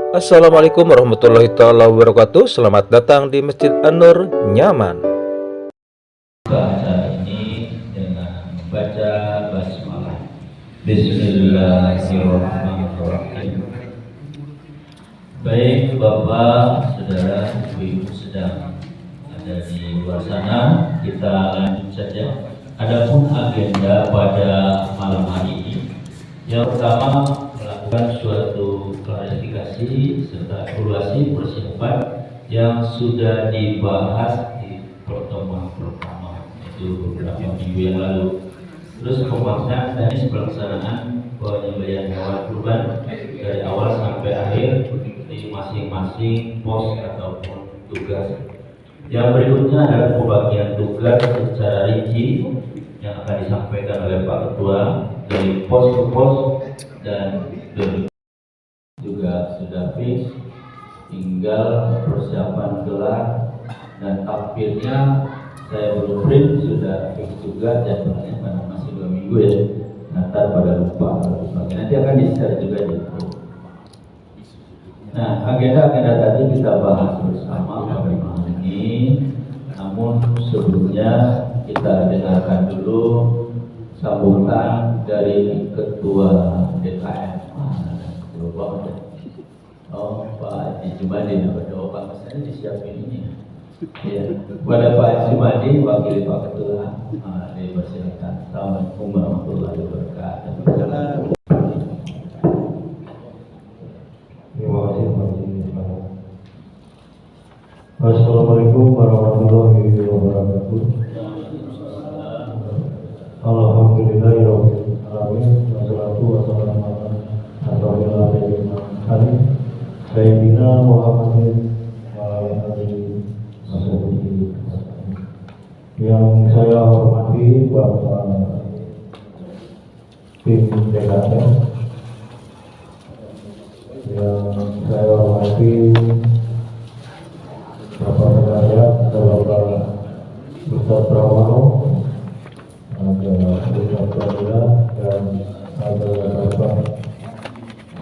Assalamualaikum warahmatullahi wabarakatuh. Selamat datang di Masjid An-Nur Nyaman. Acara ini dengan membaca basmalah. Bismillahirrahmanirrahim. Baik Bapak, Saudara, Ibu-ibu sedang ada di luar sana, kita lanjut saja. Adapun agenda pada malam hari ini, yang pertama melakukan suatu klarifikasi serta evaluasi persiapan yang sudah dibahas di pertemuan pertama, itu beberapa minggu yang lalu. Terus pembahasan teknis pelaksanaan penyembelihan hewan kurban dari awal sampai akhir di masing-masing pos ataupun tugas. Yang berikutnya adalah pembagian tugas secara rinci yang akan disampaikan oleh Pak Ketua dari pos ke pos, dan juga sudah fix, tinggal persiapan gelar dan takbirnya saya belum print, sudah fix juga jadwalnya, karena masih 2 minggu ya, nanti pada lupa nanti akan di-share juga di grup. Nah, agenda tadi kita bahas bersama pada malam ini, namun sebelumnya kita dengarkan dulu sambutan dari Ketua DKM. Oh, Pak Haji Jumadi, pada Pak Mas disiapin ini. Ya, kepada Pak Haji Jumadi, wakil Pak Ketua, dipersilakan. Assalamualaikum warahmatullahi wabarakatuh. Terima kasih Pak Haji. Assalamualaikum warahmatullahi wabarakatuh. Alhamdulillahirabbil alamin, wassalatu wassalamu ala Sayyidina Muhammadin wa alihi washabihi. Yang saya hormati Bapak tim DKM, yang saya hormati Bapak Penasihat, Bapak Ustaz Pramono, ada Ustaz Pradila, dan ada Bapak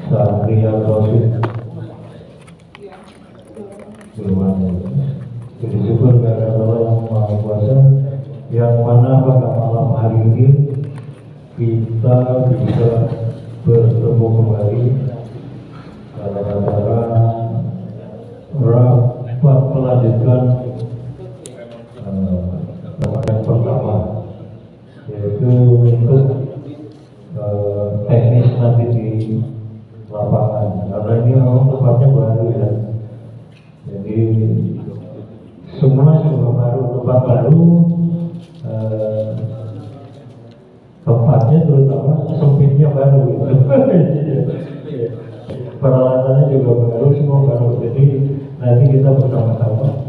Sahrial Rosid. Jadi syukur kepada Allah yang Maha Kuasa, yang mana pada malam hari ini kita bisa bertemu kembali dalam acara rapat melanjutkan yang pertama, yaitu untuk teknis nanti di lapangan, karena ini memang tempatnya baru ya, jadi semua baru, tempat baru, tempatnya terutama sempitnya baru gitu. Peralatannya juga baru, semua baru, jadi nanti kita bersama-sama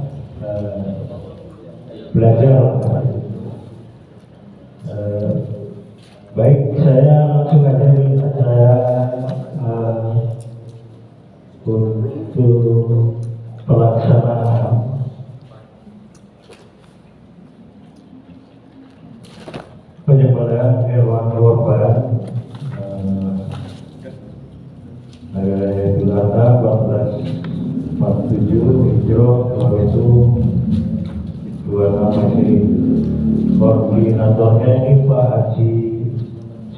belajar. Baik, saya langsung aja nih, saya untuk pelaksanaan penyembelihan hewan kurban hari raya Idul Adha 1447 Hijrah 2026 ini. Koordinatornya ini Pak Haji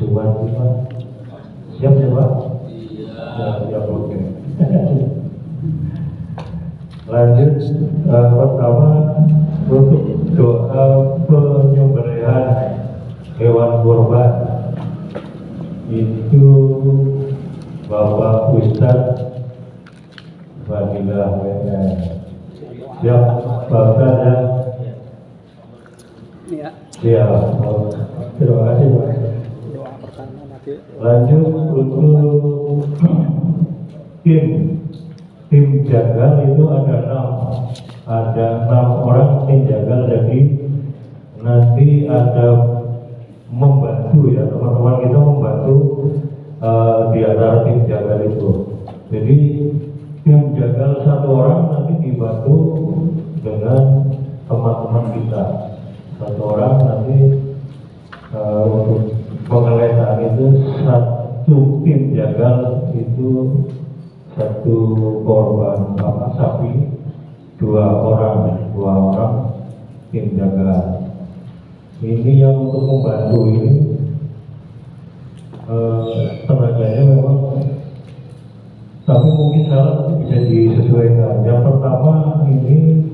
Jumadi, Pak. Siap ya Pak? Siap, oke. Lanjut, pertama untuk doa penyembelihan hewan kurban itu Bapak Ustadz Fadilah WN. Siap, Bapak ya? Siap. Terima kasih Pak. Lanjut untuk tim jagal itu ada 6 orang tim jagal, jadi nanti ada membantu ya, teman-teman kita membantu di antara tim jagal itu. Jadi tim jagal 1 orang nanti dibantu dengan teman-teman kita. 1 orang nanti untuk penggeledahan itu 1 tim jagal itu satu korban sapi, dua orang tim jaga. Ini yang untuk membantu ini tenaganya memang, tapi mungkin salah nanti bisa disesuaikan. Yang pertama ini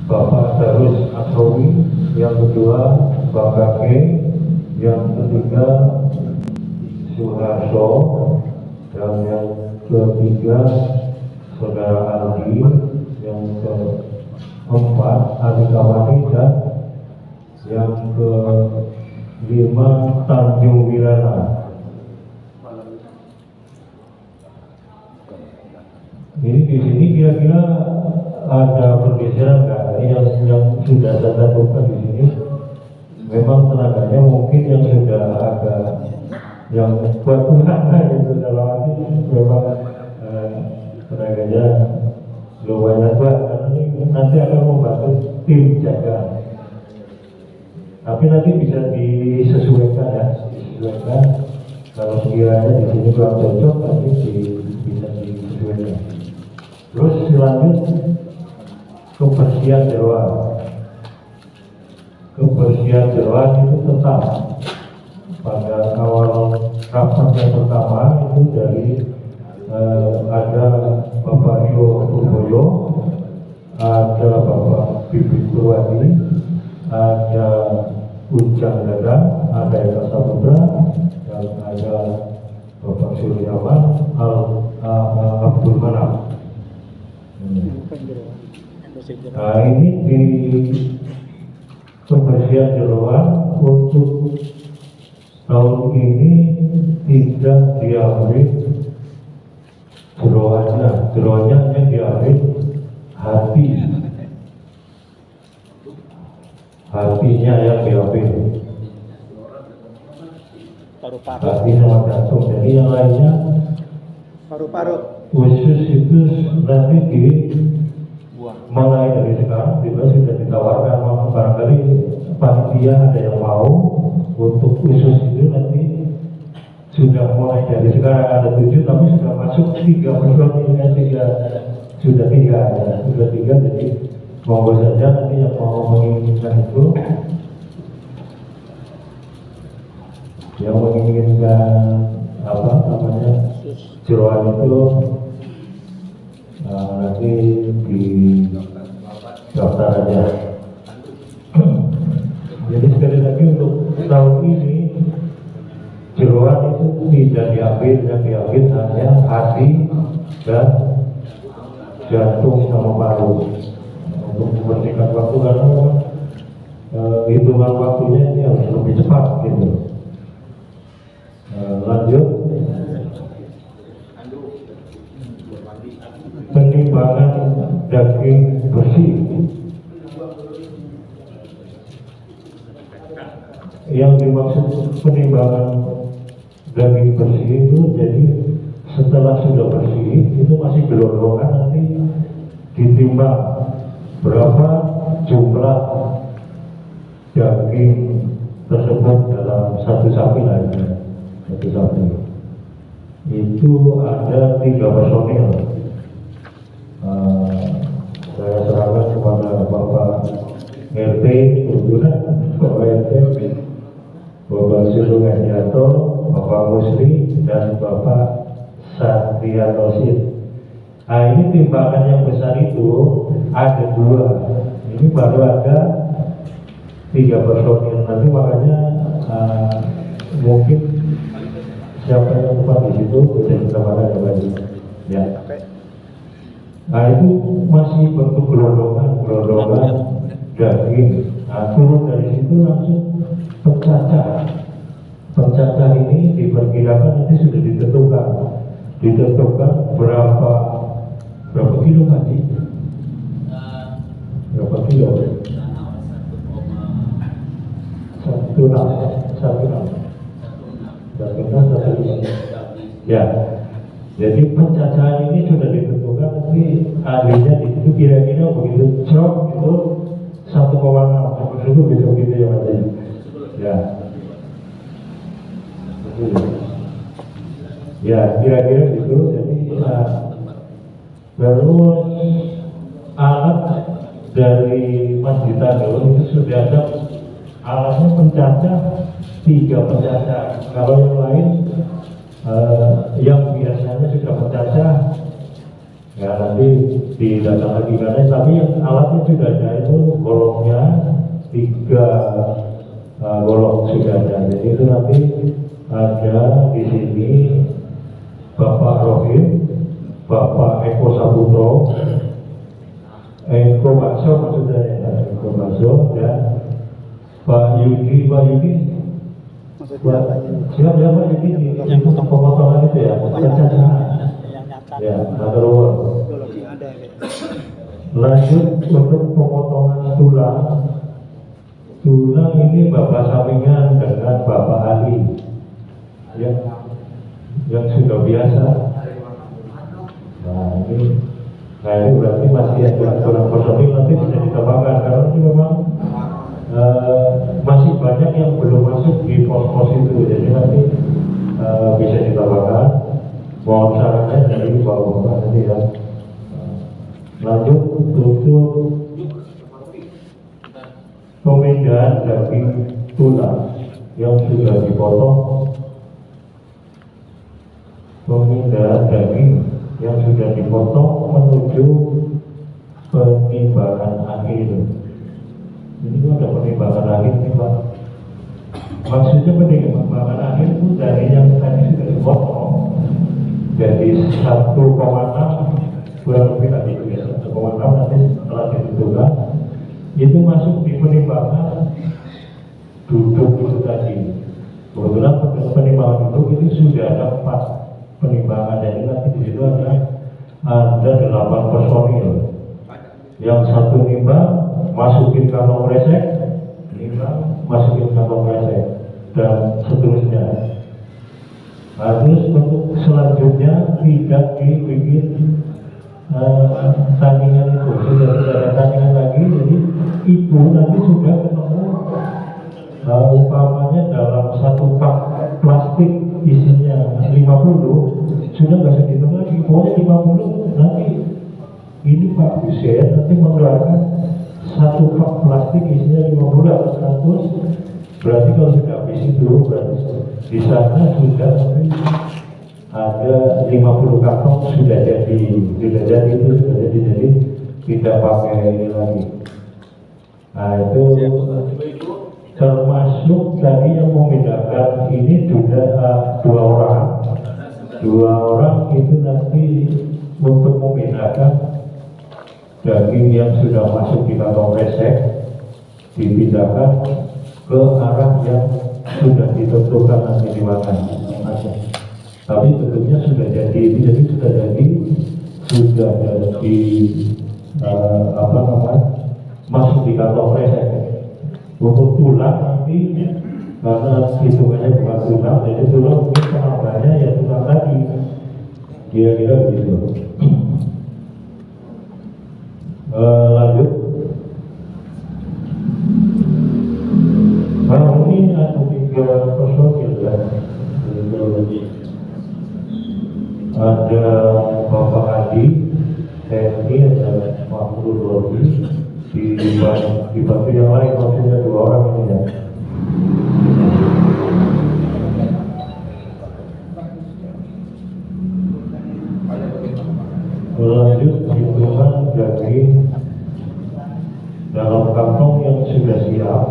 Bapak Darus Asrowi, yang kedua Bapak K, yang ketiga Suharso, dan yang ketiga Saudara Aldi, yang keempat Adikawati, dan yang kelima Tanjung Wirana. Ini di sini kira-kira ada pergeseran nggak? Yang sudah saya tentukan di sini, memang tenaganya mungkin yang sudah agak yang buat Tuhan gitu, dalam arti memang tenaganya lumayan kuat, karena ini nanti akan membantu tim jaga. Tapi nanti bisa disesuaikan ya, disesuaikan. Kalau sekiranya di sini kurang cocok, nanti bisa disesuaikan. Terus lanjut kebersihan jeroan. Kebersihan jeroan itu tetap pada awal rapat yang pertama itu dari ada Bapak Yo Purboyo, ada Bapak Bibit Purwadi, ada Ujang Dadang, ada Eka Saputra, dan ada Bapak Suryawan Abdul Manaf. Nah, ini di kebersihan jeroan untuk tahun ini tidak diambil jeroannya hanya diambil hatinya yang diambil, hati sama jantung. Jadi yang lainnya paru-paru khusus itu nanti mulai dari sekarang juga sudah ditawarkan, barangkali panitia ada yang mau untuk khusus itu, nanti sudah mulai dari sekarang ada 7, tapi sudah masuk 3 personilnya, sudah 3, jadi monggo saja nanti yang mau menginginkan itu, yang menginginkan apa namanya jeroan itu nanti di daftar aja. Jadi sekali lagi untuk tahun ini jeroan itu tidak diambil, yang diambil hanya hati dan jantung sama paru, untuk membersihkan waktu, karena hitungan waktunya ini harus lebih cepat gitu. Lanjut, penimbangan daging bersih. Yang dimaksud penimbangan daging bersih itu, jadi setelah sudah bersih itu masih gelondongan, nanti ditimbang berapa jumlah daging tersebut dalam satu sapi lainnya. Satu sapi itu ada 3 personil. Saya serahkan kepada Bapak RT, kebetulan Bapak RT, Bapak Sulung Ediato, Bapak Musri, dan Bapak Satria Tosid. Nah, ini timbangan yang besar itu ada 2. Ini baru ada 3 personil. Nanti makanya mungkin siapa yang tepat di situ bisa kita makan ya, Pak. Ya. Nah, itu masih bentuk gelondongan daging. Nah, turun dari situ langsung pencacah. Pencacah ini diperkirakan nanti sudah ditentukan berapa kilo tadi? Berapa kilo? 1,6. Ya. Jadi pencacahan ini sudah ditentukan, nanti ahlinya di situ kira-kira begitu crop itu 1,6. Itu gitu ya, Mas. Ya. Ya kira-kira gitu. Jadi terus alat dari Masjid Tanur itu sudah ada alatnya pencacah, 3 pencacah. Kalau yang lain yang biasanya sudah pencacah, ya nanti didatang lagi karena tapi yang alatnya sudah ada itu golongnya 3 golong sudah ada. Jadi itu nanti ada di sini Bapak Rohim, Bapak Eko Saputro, Eko Bakso maksudnya ya, Eko Bakso dan Pak Yudi, Maksudnya apa ini? siapa Pak Yudi yang pemotongan itu ya, pencacahan. Yang nyata. Ya, terus Biologi yang ada ya. lanjut untuk pemotongan tulang. Tulang ini Bapak sampingan dengan Bapak Ali yang sudah biasa. Nah ini berarti masih ada kurang personil, nanti bisa ditambahkan karena ini memang masih banyak yang belum masuk di pos-pos itu, jadi nanti bisa ditambahkan. Mohon sarannya dari Bapak nanti ya. Lanjut untuk pemindahan daging tulang yang sudah dipotong, pemindahan daging yang sudah dipotong menuju penimbangan akhir. Ini kan ada penimbangan akhir nih Pak. Maksudnya penimbangan akhir itu dari yang tadi sudah dipotong jadi 1,6 kurang lebih tadi ya 1,6 nanti setelah ditentukan itu masuk di penimbangan duduk itu tadi. Kebetulan penimbangan duduk itu sudah ada 4 penimbangan, jadi nanti di situ ada 8 personil. Yang satu nimbang masukin kantong resek, nimbang masukin kantong resek dan seterusnya. Nah, terus untuk selanjutnya tidak dibikin tandingan itu, sudah tidak ada tandingan lagi, jadi itu nanti sudah ketemu umpamanya dalam 1 pak plastik isinya 50, sudah nggak usah dihitung lagi, pokoknya 50 nanti ini Pak Hussein nanti mengeluarkan 1 pak plastik isinya 50 atau 100, berarti kalau sudah habis itu berarti di sana sudah ada 50 kantong sudah jadi itu sudah jadi tidak pakai ini lagi. Nah itu termasuk tadi yang membedakan ini sudah 2 orang itu nanti untuk membedakan daging yang sudah masuk di kantong resek dipindahkan ke arah yang sudah ditentukan nanti dimakan. Tapi bentuknya sudah jadi, jadi sudah jadi masuk di kantong resek. Untuk tulang nanti karena hitungannya bukan tulang, jadi tulang mungkin penambahannya ya tulang tadi, kira-kira begitu. Lanjut. Kalau ini ada 3 personil ya. Ada Bapak Adi, TNI, ada Mahmud Robi, dibantu yang lain, maksudnya 2 orang ini ya. Lanjut hitungan daging dalam kantong yang sudah siap.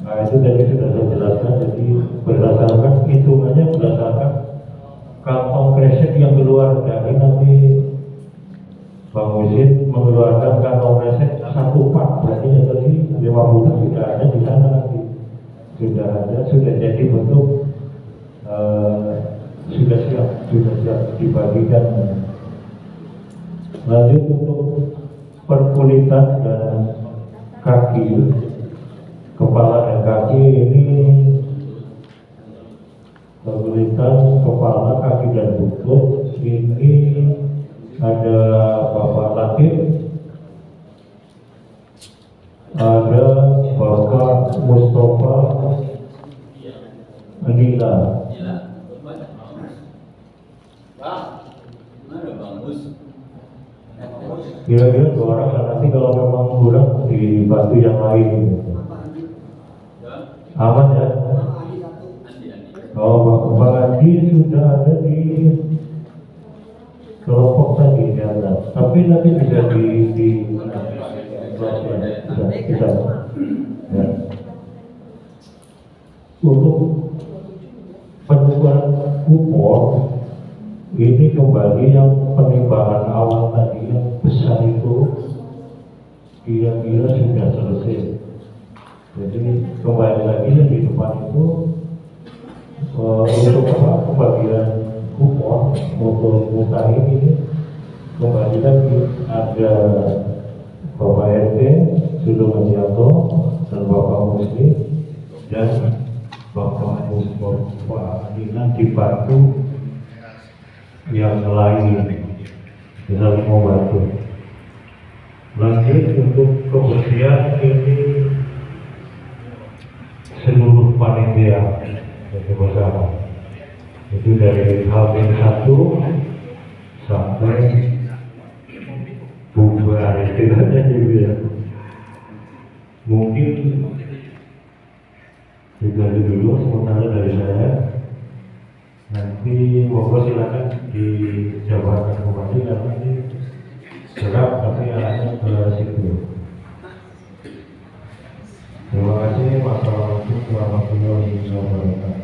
Nah itu tadi sudah saya jelaskan, jadi berdasarkan hitungannya berdasarkan kantong kresek yang keluar dari nanti Bang Musid mengeluarkan kantong kresek 1 pak, berarti ya tadi 50 sudah ada di sana nanti, sudah jadi bentuk sudah siap dibagikan. Lanjut untuk perkulitan dan kaki, kepala dan kaki ini perkulitan kepala, kaki dan lutut ini ada Bapak Latif, ada Bapak Mustafa Anila. Kira-kira 2 orang lah, nanti kalau memang kurang dibantu yang lain gitu. Aman ya? Oh, Bang Andi sudah ada di kelompok tadi di atas, tapi nanti bisa bisa. Ya. Untuk penukaran kupon ini kembali yang penimbangan awal tadi yang besar itu kira-kira sudah selesai. Jadi kembali lagi yang di depan itu untuk pembagian kupon untuk muka ini kembali lagi ada Bapak RT Sudo Majianto dan Bapak Muslim dan Bapak Muslim Pak Adina dibantu yang lain bisa membantu. Lanjut untuk kebersihan ini seluruh panitia bersama. Itu dari H-1 sampai bubar istilahnya gitu ya. Mungkin diganti dulu sementara dari saya. Nanti monggo silakan dijabarkan kembali karena ini gerak tapi arahnya ke situ. Terima kasih. Wassalamualaikum warahmatullahi wabarakatuh.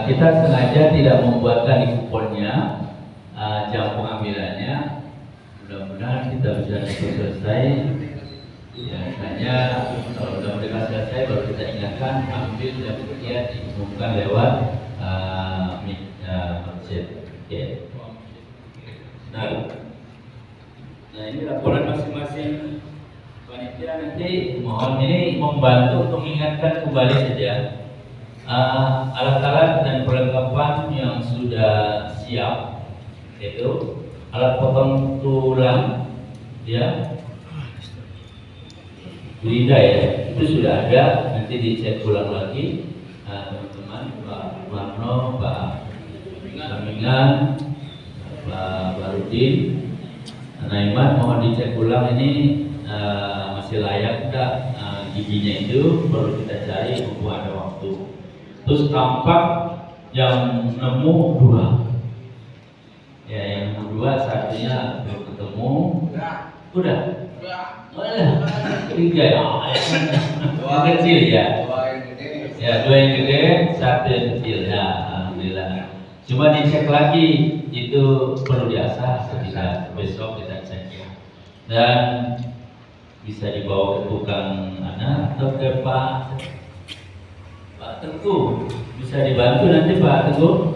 Kita sengaja tidak membuatkan di kuponnya jam pengambilannya. Mudah-mudahan kita bisa selesai. Biasanya kalau sudah mereka selesai baru kita ingatkan ambil dan kemudian diumumkan lewat masjid. Nah ini laporan masing-masing panitia, nanti mohon ini membantu untuk mengingatkan kembali saja alat-alat dan perlengkapan yang sudah siap, yaitu alat potong tulang ya, Linda ya, itu sudah ada, nanti dicek ulang lagi teman-teman, Pak Marno, Pak Amingan, Pak Barudin, Naiman, mohon dicek ulang ini masih layak enggak giginya itu, baru kita cari mumpung ada waktu. Terus tampak yang nemu 2 ya, yang nemu 2 satunya belum ketemu, udah 3 ya, yang kecil ya, 2 yang gede, 1 yang kecil ya, alhamdulillah. Cuma dicek lagi itu perlu diasah, tidak besok kita cek ya, dan bisa dibawa ke tukang anak atau ke Pak Teguh, bisa dibantu nanti Pak Teguh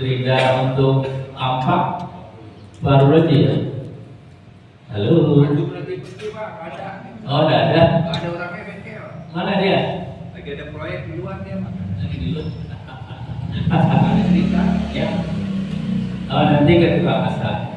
gerinda untuk ampak baru lagi ya. Halo. Oh, udah ada. Ada orangnya bengkel. Mana dia? Lagi ada proyek di luar dia, Pak. Lagi di luar. Ada cerita. Ya. Oh, nanti ke tukang asal.